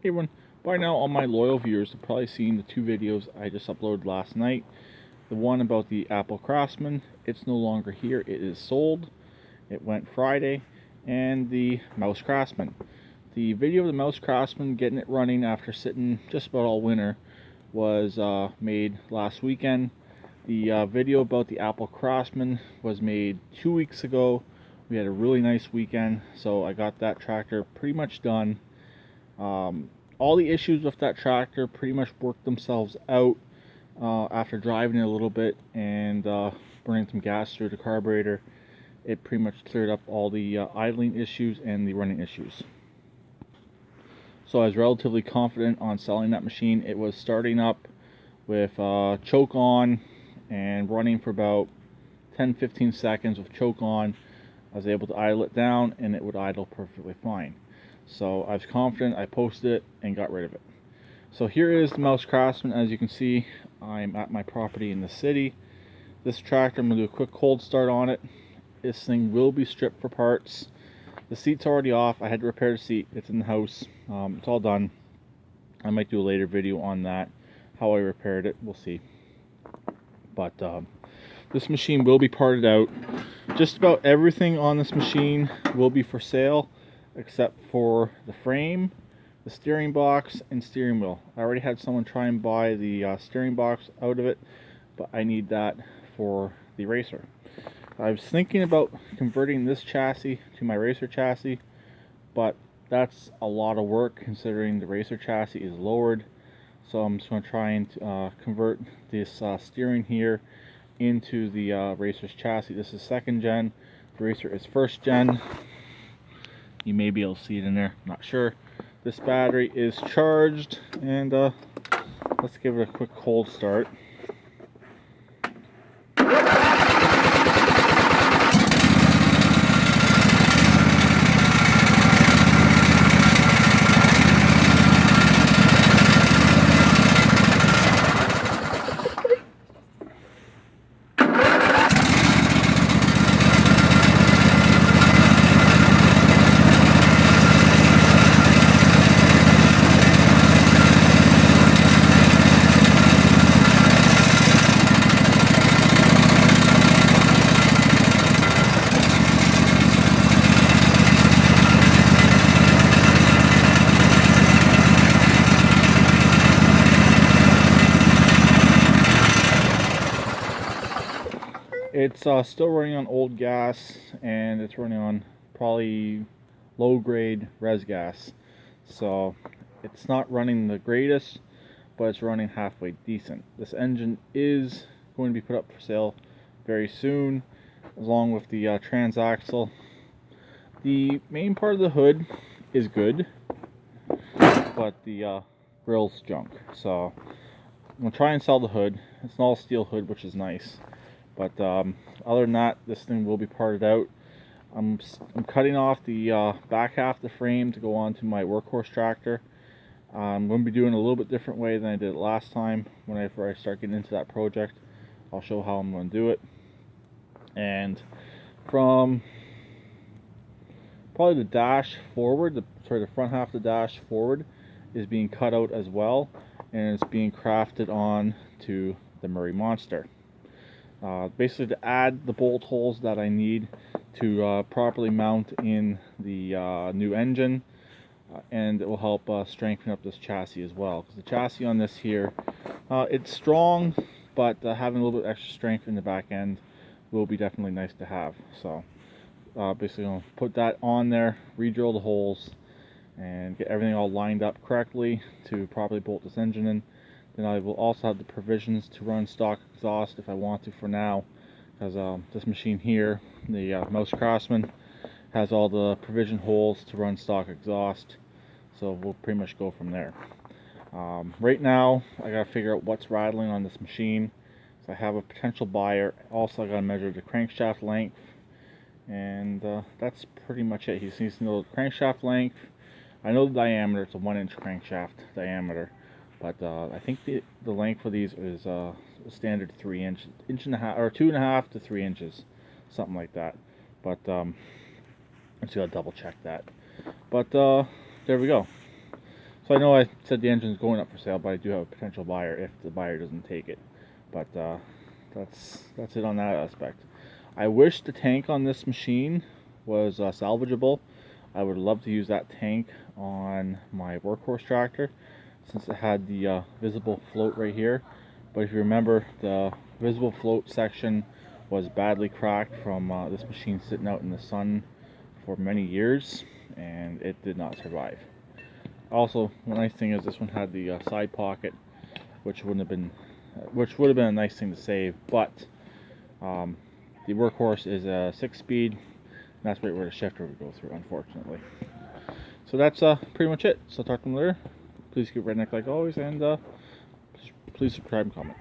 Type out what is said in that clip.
Hey everyone, by now all my loyal viewers have probably seen the two videos I just uploaded last night. The one about the Apple Craftsman, it's no longer here, it is sold. It went Friday. And the mouse Craftsman. The video of the mouse Craftsman getting it running after sitting just about all winter was made last weekend. The video about the Apple Craftsman was made 2 weeks ago. We had a really nice weekend, so I got that tractor pretty much done. All the issues with that tractor pretty much worked themselves out after driving it a little bit and burning some gas through the carburetor. It pretty much cleared up all the idling issues and the running issues. So I was relatively confident on selling that machine. It was starting up with choke on and running for about 10-15 seconds with choke on. I was able to idle it down and it would idle perfectly fine. So I was confident, I posted it and got rid of it. So here is the mouse Craftsman. As you can see, I'm at my property in the city. This tractor, I'm going to do a quick cold start on it. This thing will be stripped for parts. The seat's already off. I had to repair the seat. It's in the house. It's all done. I might do a later video on that, how I repaired it. We'll see. But this machine will be parted out. Just about everything on this machine will be for sale, except for the frame, the steering box, and steering wheel. I already had someone try and buy the steering box out of it, but I need that for the racer. I was thinking about converting this chassis to my racer chassis, but that's a lot of work considering the racer chassis is lowered. So I'm just going to try and convert this steering here into the racer's chassis. This is 2nd gen. The racer is 1st gen. You may be able to see it in there, I'm not sure. This battery is charged, and let's give it a quick cold start. It's still running on old gas, and it's running on probably low grade res gas, so it's not running the greatest, but it's running halfway decent. This engine is going to be put up for sale very soon, along with the transaxle. The main part of the hood is good, but the grill's junk, so I'm going to try and sell the hood. It's an all steel hood, which is nice. But other than that, this thing will be parted out. I'm cutting off the back half of the frame to go onto my workhorse tractor. I'm going to be doing it a little bit different way than I did it last time. Whenever I start getting into that project, I'll show how I'm going to do it. And from probably the dash forward, the front half of the dash forward is being cut out as well, and it's being crafted on to the Murray Monster. Basically to add the bolt holes that I need to properly mount in the new engine, and it will help strengthen up this chassis as well, because the chassis on this here, it's strong, but having a little bit extra strength in the back end will be definitely nice to have. So basically I'll put that on there, re-drill the holes, and get everything all lined up correctly to properly bolt this engine in. Then I will also have the provisions to run stock exhaust if I want to for now, because this machine here, the mouse Craftsman, has all the provision holes to run stock exhaust, so we'll pretty much go from there. Right now I gotta figure out what's rattling on this machine, so I have a potential buyer. Also I gotta measure the crankshaft length, and that's pretty much it. He just needs to know the crankshaft length. I know the diameter, it's a 1-inch crankshaft diameter. But I think the length for these is a standard 3-inch, inch and a half, or 2.5 to 3 inches, something like that. But I just gotta double check that. But there we go. So I know I said the engine's going up for sale, but I do have a potential buyer if the buyer doesn't take it. But that's it on that aspect. I wish the tank on this machine was salvageable. I would love to use that tank on my workhorse tractor, since it had the visible float right here. But if you remember, the visible float section was badly cracked from this machine sitting out in the sun for many years, and it did not survive. Also, the nice thing is this one had the side pocket, which would have been a nice thing to save. But the workhorse is a 6-speed, and that's right where the shifter would go through, unfortunately. So that's pretty much it. So talk to them later. Please keep redneck like always, and please subscribe and comment.